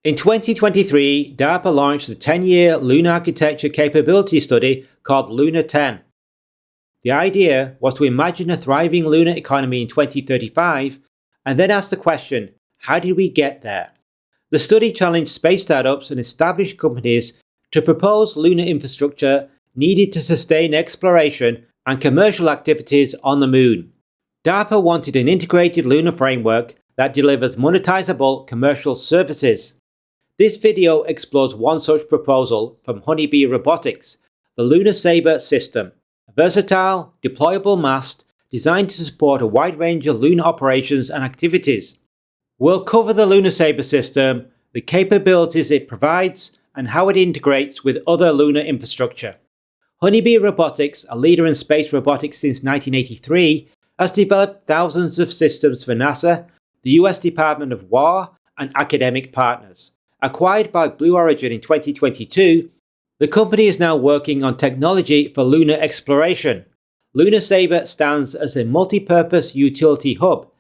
In 2023, DARPA launched a 10-year lunar architecture capability study called Lunar 10. The idea was to imagine a thriving lunar economy in 2035 and then ask the question, how did we get there? The study challenged space startups and established companies to propose lunar infrastructure needed to sustain exploration and commercial activities on the Moon. DARPA wanted an integrated lunar framework that delivers monetizable commercial services. This video explores one such proposal from Honeybee Robotics, the Lunar Saber system, a versatile, deployable mast designed to support a wide range of lunar operations and activities. We'll cover the Lunar Saber system, the capabilities it provides, and how it integrates with other lunar infrastructure. Honeybee Robotics, a leader in space robotics since 1983, has developed thousands of systems for NASA, the US Department of War, and academic partners. Acquired by Blue Origin in 2022, the company is now working on technology for lunar exploration. Lunar Saber stands as a multi-purpose utility hub.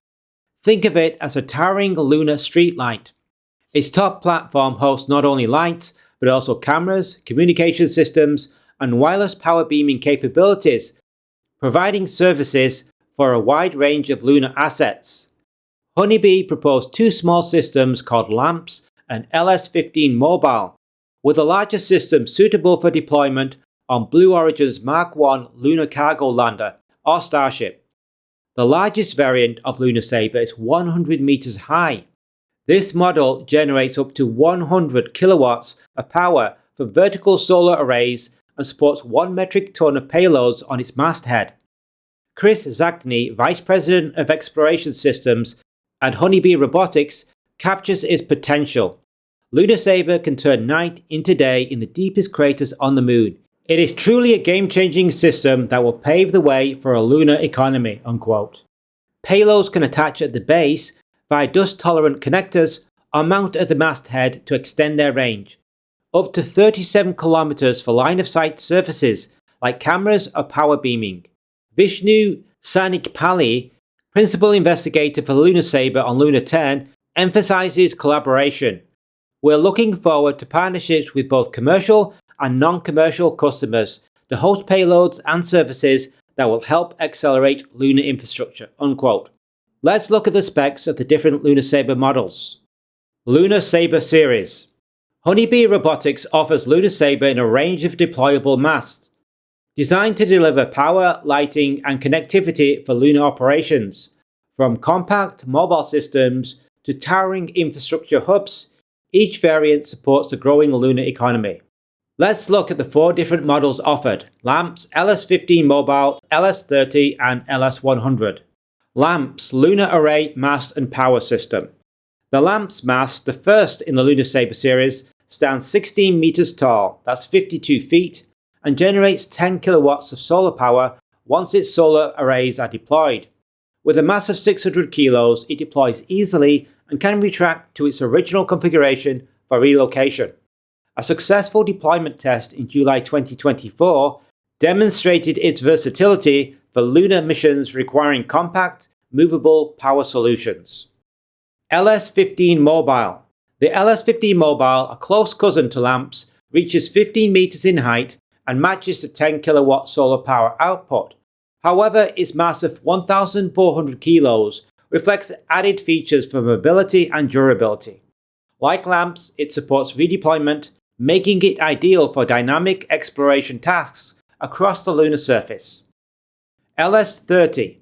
Think of it as a towering lunar streetlight. Its top platform hosts not only lights, but also cameras, communication systems, and wireless power beaming capabilities, providing services for a wide range of lunar assets. Honeybee proposed two small systems called LAMPS and LS-15 Mobile, with the largest system suitable for deployment on Blue Origin's Mark 1 Lunar Cargo Lander, or Starship. The largest variant of Lunar Saber is 100 meters high. This model generates up to 100 kilowatts of power from vertical solar arrays and supports 1 metric ton of payloads on its masthead. Chris Zacny, Vice President of Exploration Systems at Honeybee Robotics, captures its potential. Lunar Saber can turn night into day in the deepest craters on the Moon. It is truly a game-changing system that will pave the way for a lunar economy, unquote. Payloads can attach at the base via dust-tolerant connectors or mount at the masthead to extend their range. Up to 37 kilometers for line-of-sight surfaces like cameras or power beaming. Vishnu Sanikpally, principal investigator for Lunar Saber on Lunar 10, emphasizes collaboration. We're looking forward to partnerships with both commercial and non-commercial customers to host payloads and services that will help accelerate lunar infrastructure, unquote. Let's look at the specs of the different Lunar Saber models. Lunar Saber series. Honeybee Robotics offers Lunar Saber in a range of deployable masts, designed to deliver power, lighting, and connectivity for lunar operations. From compact mobile systems to towering infrastructure hubs, each variant supports the growing lunar economy. Let's look at the four different models offered: LAMPS, LS-15 Mobile, LS-30, and LS-100. LAMPS, Lunar Array Mast and Power System. The LAMPS mast, the first in the Lunar Saber series, stands 16 meters tall, that's 52 feet, and generates 10 kilowatts of solar power once its solar arrays are deployed. With a mass of 600 kilos, it deploys easily and can retract to its original configuration for relocation. A successful deployment test in July 2024 demonstrated its versatility for lunar missions requiring compact, movable power solutions. LS-15 Mobile. The LS-15 Mobile, a close cousin to LAMPS, reaches 15 meters in height and matches the 10 kilowatt solar power output. However, its mass of 1,400 kilos reflects added features for mobility and durability. Like LAMPS, it supports redeployment, making it ideal for dynamic exploration tasks across the lunar surface. LS-30.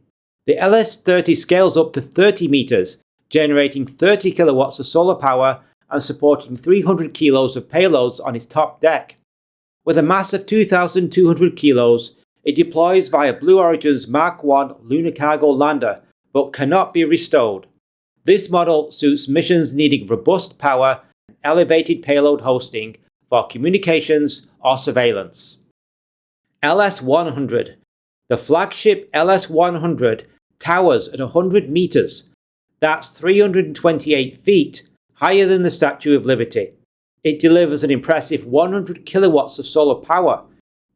The LS-30 scales up to 30 meters, generating 30 kilowatts of solar power and supporting 300 kilos of payloads on its top deck. With a mass of 2,200 kilos, it deploys via Blue Origin's Mark 1 Lunar Cargo Lander, but cannot be restored. This model suits missions needing robust power and elevated payload hosting for communications or surveillance. LS-100. The flagship LS-100 towers at 100 meters. That's 328 feet, higher than the Statue of Liberty. It delivers an impressive 100 kilowatts of solar power,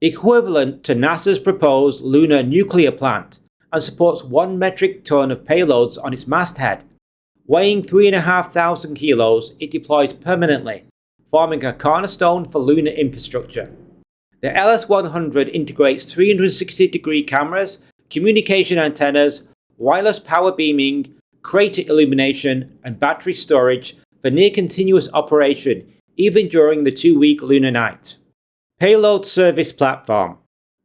equivalent to NASA's proposed lunar nuclear plant, and supports 1 metric ton of payloads on its masthead. Weighing 3,500 kilos, it deploys permanently, forming a cornerstone for lunar infrastructure. The LS-100 integrates 360-degree cameras, communication antennas, wireless power beaming, crater illumination, and battery storage for near-continuous operation even during the 2-week lunar night. Payload Service Platform.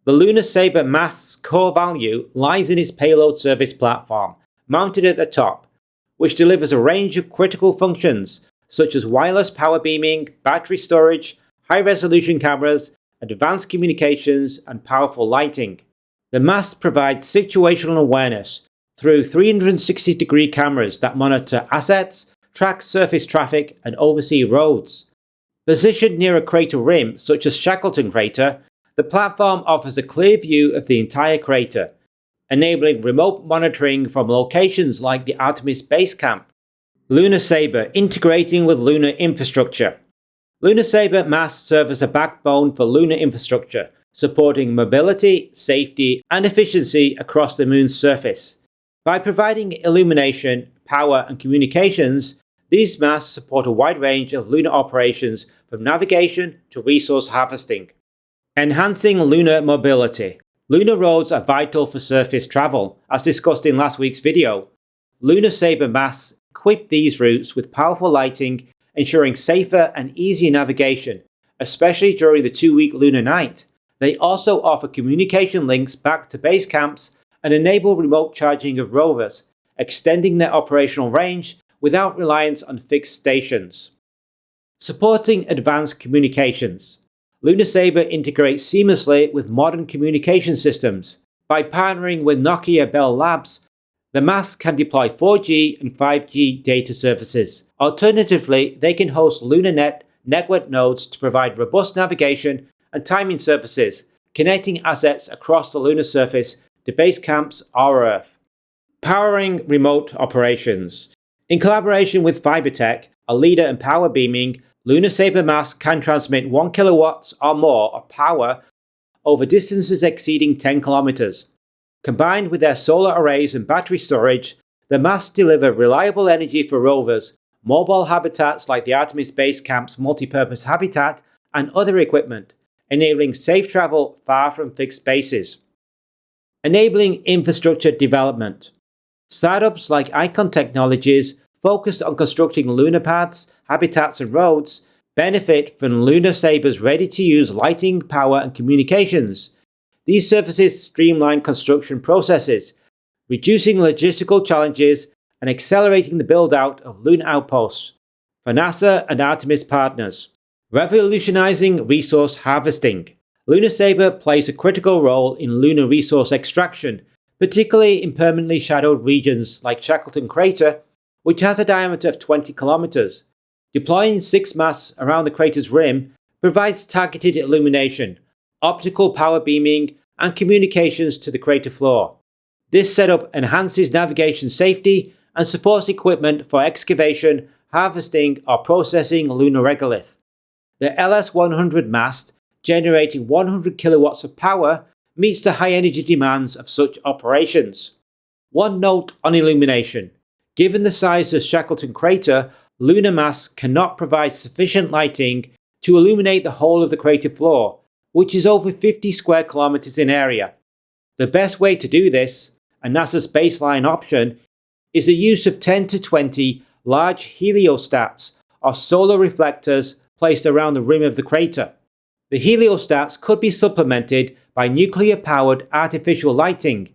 The Lunar Saber Mast's core value lies in its payload service platform, mounted at the top, which delivers a range of critical functions such as wireless power beaming, battery storage, high-resolution cameras, advanced communications, and powerful lighting. The Mast provides situational awareness through 360-degree cameras that monitor assets, track surface traffic, and oversee roads. Positioned near a crater rim, such as Shackleton Crater, the platform offers a clear view of the entire crater, enabling remote monitoring from locations like the Artemis Base Camp. Lunar Saber integrating with lunar infrastructure. Lunar Saber masts serve as a backbone for lunar infrastructure, supporting mobility, safety, and efficiency across the Moon's surface. By providing illumination, power, and communications, these masts support a wide range of lunar operations from navigation to resource harvesting. Enhancing lunar mobility. Lunar roads are vital for surface travel, as discussed in last week's video. Lunar Saber masts equip these routes with powerful lighting, ensuring safer and easier navigation, especially during the 2-week lunar night. They also offer communication links back to base camps and enable remote charging of rovers, extending their operational range without reliance on fixed stations. Supporting advanced communications. Lunar Saber integrates seamlessly with modern communication systems. By partnering with Nokia Bell Labs, the mast can deploy 4G and 5G data services. Alternatively, they can host LunarNet network nodes to provide robust navigation and timing services, connecting assets across the lunar surface to base camps or Earth. Powering remote operations. In collaboration with Fibertech, a leader in power beaming, Lunar Saber masts can transmit 1 kilowatts or more of power over distances exceeding 10 kilometers. Combined with their solar arrays and battery storage, the masts deliver reliable energy for rovers, mobile habitats like the Artemis Base Camp's multi-purpose habitat, and other equipment, enabling safe travel far from fixed bases. Enabling infrastructure development. Startups like Icon Technologies, focused on constructing lunar paths, habitats, and roads, benefit from Lunar Saber's ready-to-use lighting, power, and communications. These services streamline construction processes, reducing logistical challenges and accelerating the build-out of lunar outposts for NASA and Artemis partners. Revolutionizing resource harvesting. Lunar Saber plays a critical role in lunar resource extraction, particularly in permanently shadowed regions like Shackleton Crater, which has a diameter of 20 kilometers. Deploying 6 masts around the crater's rim provides targeted illumination, optical power beaming, and communications to the crater floor. This setup enhances navigation safety and supports equipment for excavation, harvesting, or processing lunar regolith. The LS-100 mast, generating 100 kilowatts of power, meets the high energy demands of such operations. One note on illumination. Given the size of Shackleton Crater, lunar masts cannot provide sufficient lighting to illuminate the whole of the crater floor, which is over 50 square kilometers in area. The best way to do this, and NASA's baseline option, is the use of 10 to 20 large heliostats, or solar reflectors, placed around the rim of the crater. The heliostats could be supplemented by nuclear-powered artificial lighting.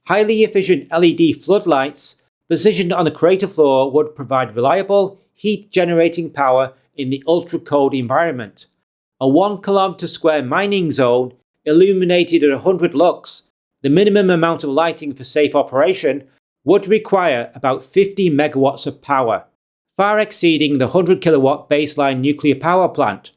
Highly efficient LED floodlights positioned on the crater floor would provide reliable, heat-generating power in the ultra-cold environment. A 1 kilometer square mining zone, illuminated at 100 lux, the minimum amount of lighting for safe operation, would require about 50 megawatts of power, far exceeding the 100 kilowatt baseline nuclear power plant.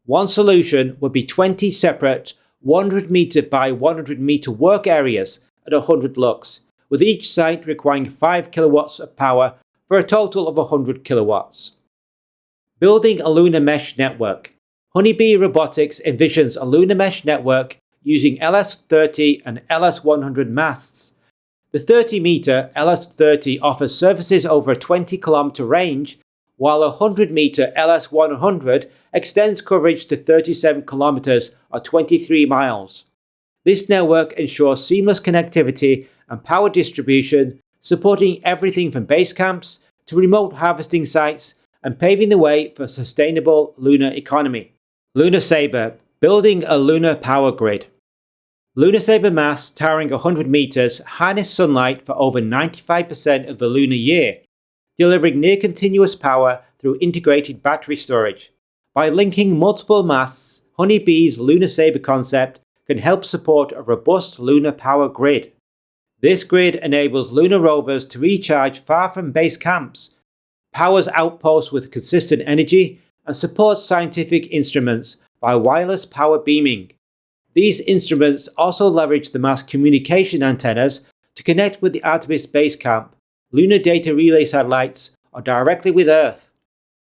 One solution would be 20 separate 100 meter by 100 meter work areas at 100 lux, with each site requiring 5 kilowatts of power for a total of 100 kilowatts. Building a lunar mesh network. Honeybee Robotics envisions a lunar mesh network using LS-30 and LS-100 masts. The 30-meter LS-30 offers services over a 20-kilometer range, while a 100-meter LS-100 extends coverage to 37 kilometers or 23 miles. This network ensures seamless connectivity and power distribution, supporting everything from base camps to remote harvesting sites and paving the way for a sustainable lunar economy. Lunar Saber, building a lunar power grid. Lunar Saber masts towering 100 meters harness sunlight for over 95% of the lunar year, delivering near-continuous power through integrated battery storage. By linking multiple masts, Honeybee's Lunar Saber concept can help support a robust lunar power grid. This grid enables lunar rovers to recharge far from base camps, powers outposts with consistent energy, and supports scientific instruments by wireless power beaming. These instruments also leverage the Mast communication antennas to connect with the Artemis base camp, lunar data relay satellites, or directly with Earth.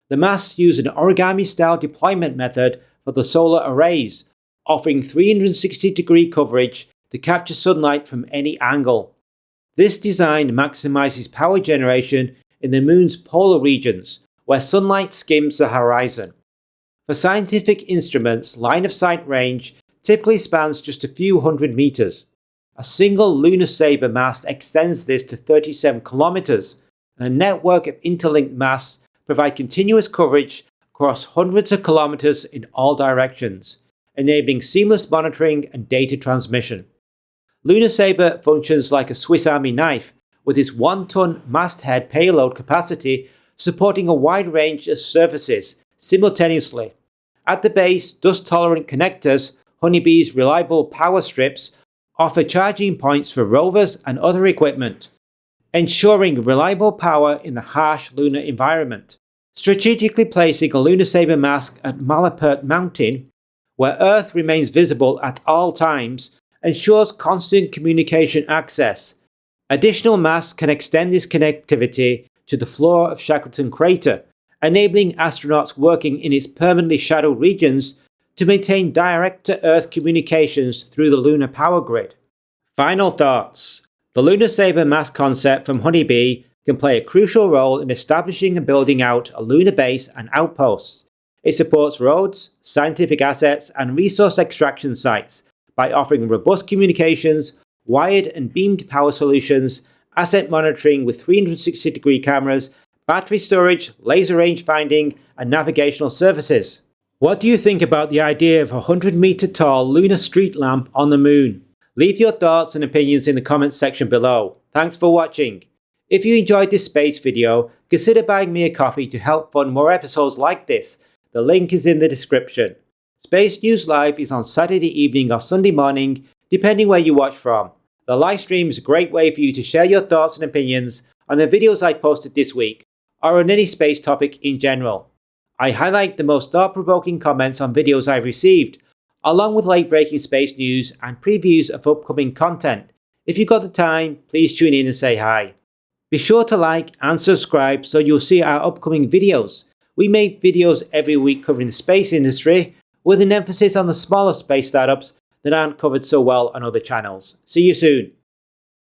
The masts use an origami-style deployment method for the solar arrays, offering 360-degree coverage to capture sunlight from any angle. This design maximizes power generation in the Moon's polar regions, where sunlight skims the horizon. For scientific instruments, line-of-sight range typically spans just a few hundred meters. A single Lunar Saber mast extends this to 37 kilometers, and a network of interlinked masts provide continuous coverage across hundreds of kilometers in all directions, enabling seamless monitoring and data transmission. Lunar Saber functions like a Swiss Army knife, with its 1-ton masthead payload capacity supporting a wide range of surfaces simultaneously. At the base, dust-tolerant connectors, Honeybee's reliable power strips, offer charging points for rovers and other equipment, ensuring reliable power in the harsh lunar environment. Strategically placing a Lunar Saber mast at Malapert Mountain, where Earth remains visible at all times, ensures constant communication access. Additional masts can extend this connectivity to the floor of Shackleton Crater, enabling astronauts working in its permanently shadowed regions to maintain direct-to-Earth communications through the lunar power grid. Final thoughts. The Lunar Saber mast concept from Honeybee can play a crucial role in establishing and building out a lunar base and outposts. It supports roads, scientific assets, and resource extraction sites by offering robust communications, wired and beamed power solutions, asset monitoring with 360-degree cameras, battery storage, laser range finding, and navigational services. What do you think about the idea of a 100-meter tall lunar street lamp on the Moon? Leave your thoughts and opinions in the comments section below. Thanks for watching. If you enjoyed this space video, consider buying me a coffee to help fund more episodes like this. The link is in the description. Space News Live is on Saturday evening or Sunday morning, depending where you watch from. The live stream is a great way for you to share your thoughts and opinions on the videos I posted this week, or on any space topic in general. I highlight the most thought-provoking comments on videos I've received, along with late-breaking space news and previews of upcoming content. If you've got the time, please tune in and say hi. Be sure to like and subscribe so you'll see our upcoming videos. We make videos every week covering the space industry, with an emphasis on the smaller space startups that aren't covered so well on other channels. See you soon.